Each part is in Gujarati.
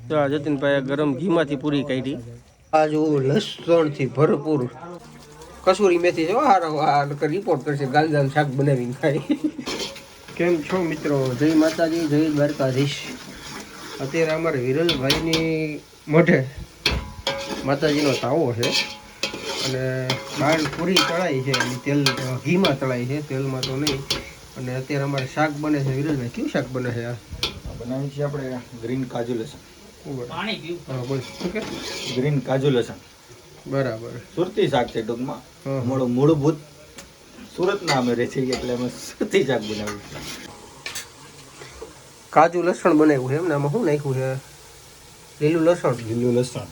તો આ જતીનભાઈ ગરમ ઘીમાંથી પૂરી કાઢી. આ જો લસણથી ભરપૂર કસૂરી મેથી છે. આ રિપોર્ટ કરશે ગાંજાનું શાક બનાવીને ખાય. કેમ છો મિત્રો? જય માતાજી, જય દ્વારકાધીશ. અત્યારે અમારે વિરલભાઈની મોઢે માતાજીનો તાવો છે અને બહાર પૂરી તળાઈ છે. તેલ ઘીમાં તળાઈ છે, તેલમાં તો નહીં. અને અત્યારે અમારે શાક બને છે. વિરલભાઈ કેવું શાક બને છે? બનાવી છે આપણે ગ્રીન કાજુ લસણ. હા બોલ, શું કે? ગ્રીન કાજુ લસણ બરાબર. સુરતી શાક છે ટૂંકમાં. મૂળભૂત સુરતના અમે રહે છીએ એટલે અમે સુરતી શાક બનાવ્યું છે. કાજુ લસણ બનાવ્યું છે એમને? આમાં શું નાખ્યું છે? લીલું લસણ,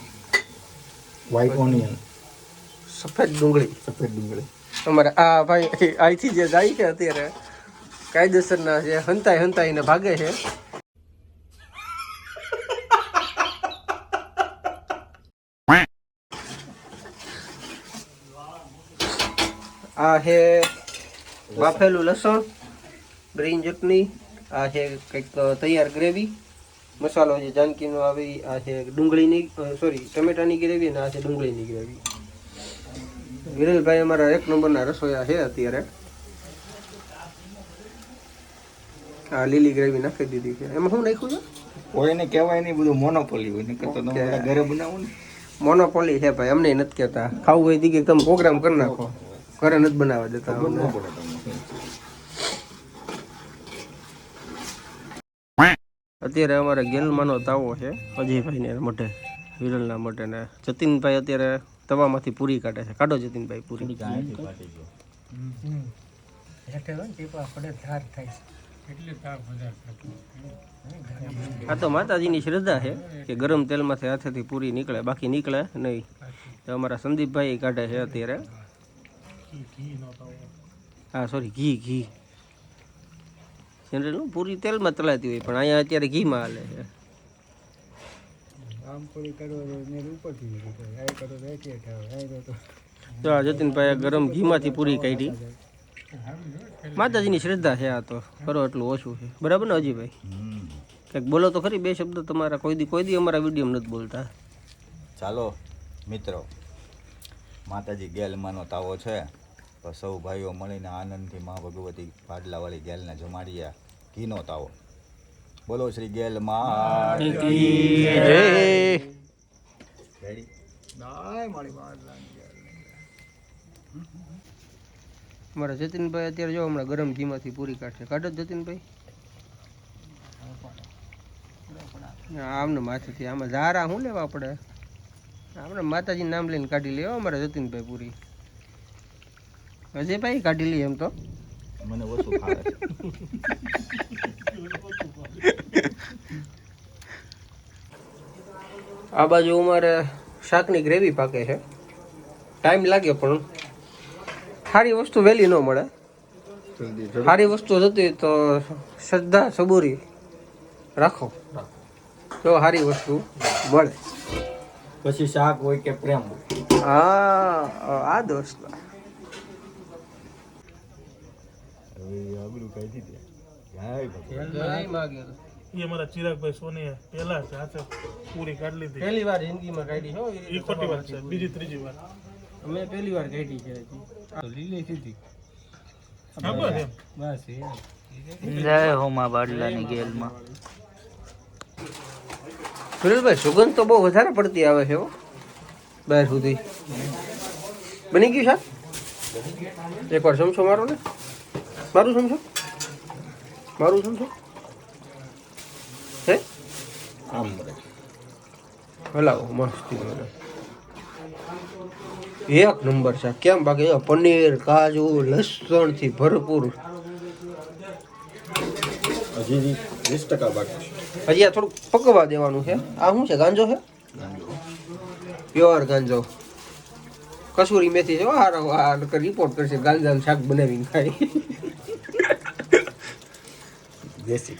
વ્હાઈટ ઓનિયન, સફેદ ડુંગળી. તમારે આ ભાઈ અહીંથી જે જાય છે અત્યારે કાયદેસરના છે, હંતાઈને ભાગે છે. આ છે બાફેલું લસણ, ગ્રીન ચટણી, આ છે કંઈક તૈયાર ગ્રેવી, મસાલો છે જાનકીનો આવી, આ છે ડુંગળીની ટમેટાની ગ્રેવી, અને આ છે ડુંગળીની ગ્રેવી. વિરલભાઈ અમારા એક નંબરના રસોયા છે અત્યારે. આ લીલી ગ્રેવી નાખી દીધી છે. એમાં શું નાખ્યું છે? કોઈને કહેવાય નહીં, બધું મોનોપોલી હોય. નકર તો તમે ઘરે બનાવો ને. મોનોપોલી છે ભાઈ, અમને નથી કહેતા. ખાવું હોય દીકે તમે પ્રોગ્રામ કરી નાખો, ઘરે નથી બનાવવા દેતા. અત્યારે અમારે ગેલમાંનો તાવો છે અજયભાઈને મોઢે, વિરલના મોઢે. ને જતીનભાઈ અત્યારે તવામાંથી પૂરી કાઢે છે. કાઢો જતીનભાઈ પૂરી. આ તો માતાજીની શ્રદ્ધા છે કે ગરમ તેલમાંથી હાથેથી પૂરી નીકળે, બાકી નીકળે નહીં. તો અમારા સંદીપભાઈ કાઢે છે અત્યારે. હા સોરી, ઘી જનરલ પૂરી તેલમાં તળાતી હોય, પણ અહીંયા અત્યારે ઘીમાં હાલે છે. તો આ જતીનભાઈ ગરમ ઘીમાંથી પૂરી કાઢી. માતાજીની શ્રદ્ધા છે આ તો, કરો એટલું ઓછું છે. બરાબર ને અજીભાઈ? કંઈક બોલો તો ખરી, બે શબ્દ તમારા. કોઈ દી અમારા વિડીયો નથી બોલતા. ચાલો મિત્રો, માતાજી ગેલમાંનો તાવો છે તો સૌ ભાઈઓ મળીને આનંદથી મા ભગવતી પાડલાવાળી ગેલને જમાડીએ ઘીનો તાવો. બોલો શ્રી ગેલ માં કી જય. મારા જતીનભાઈ અત્યારે જો હમણાં ગરમ ઘીમાંથી પૂરી કાઢશે. કાઢો જતીનભાઈ. આમને માથેથી આમાં ઝારા શું લેવા આપણે? આપણે માતાજીનું નામ લઈને કાઢી લેવા અમારા જતીનભાઈ પૂરી. અજયભાઈ કાઢી લઈએ એમ તો. મને ઓછું ફાવે છે. આ બાજુ અમારે શાકની ગ્રેવી પાકે છે. ટાઈમ લાગ્યો પણ સારી વસ્તુ વહેલી ન મળે. સારી વસ્તુ જતી તો શ્રદ્ધા સબૂરી રાખો તો સારી વસ્તુ મળે. પછી શાક હોય કે પ્રેમ હોય. હા આ દોસ્ત ચિરાગભાઈ સોની પહેલા હાથે પૂરી કાઢી લીધી. પહેલી વાર જિંદગીમાં કાઢી છે. એ ખોટી વાત છે. બીજી ત્રીજી વાર અમે પહેલી વાર કાઢી છે. લીલી સીધી બસ જય હો માં બાડલાની ગેલમાં. સુરેશભાઈ સુગંધ તો બહુ વધારે પડતી આવે છે બહાર સુધી. બની ગયું શાક? એકવાર સમજો મારો ને. મારું સમજો હે હલાવો મસ્તી. એક નંબર શાક. કેમ બાકી પનીર, કાજુ, લસણ થી ભરપૂર. હજી 20% બાકી. હજી આ થોડુંક પકવા દેવાનું છે. આ શું છે? ગાંજો છે, પ્યોર ગાંજો. કસૂરી મેથી છે. આ રિપોર્ટ કરશે ગાંજાનું શાક બનાવીને ખાય. દેશી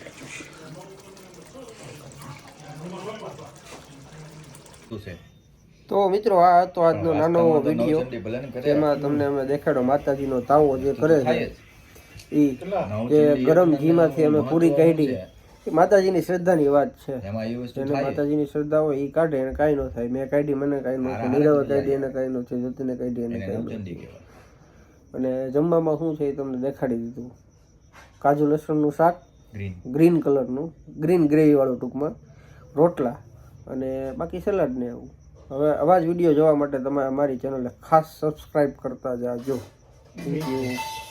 તો મિત્રો આ હતો આજનો નાનો વિડીયો, જેમાં તમને અમે દેખાડો માતાજીનો તાવો જે કરે છે એ, કે ગરમ ઘીમાંથી અમે પૂરી કાઢી એ માતાજીની શ્રદ્ધાની વાત છે. એમાં એ વસ્તુ જેને થાય માતાજીની શ્રદ્ધા હોય એ કાઢે એને કાંઈ ન થાય. મેં કાઢી મને કાંઈ ન થાય, નીરવે કાઢી એને કાંઈ ન થાય, જ્યોતિને કાઢી એને એને કાંઈ ન નવચંડી થાય. કહેવાય. અને જમવામાં શું છે એ તમને દેખાડી દીધું. કાજુ લસણનું શાક, ગ્રીન ગ્રીન કલરનું, ગ્રીન ગ્રેવીવાળું ટૂંકમાં, રોટલા અને બાકી સલાડ ને એવું. હવે આવા જ વિડીયો જોવા માટે તમે અમારી ચેનલને ખાસ સબસ્ક્રાઈબ કરતા જાજો. Thank you.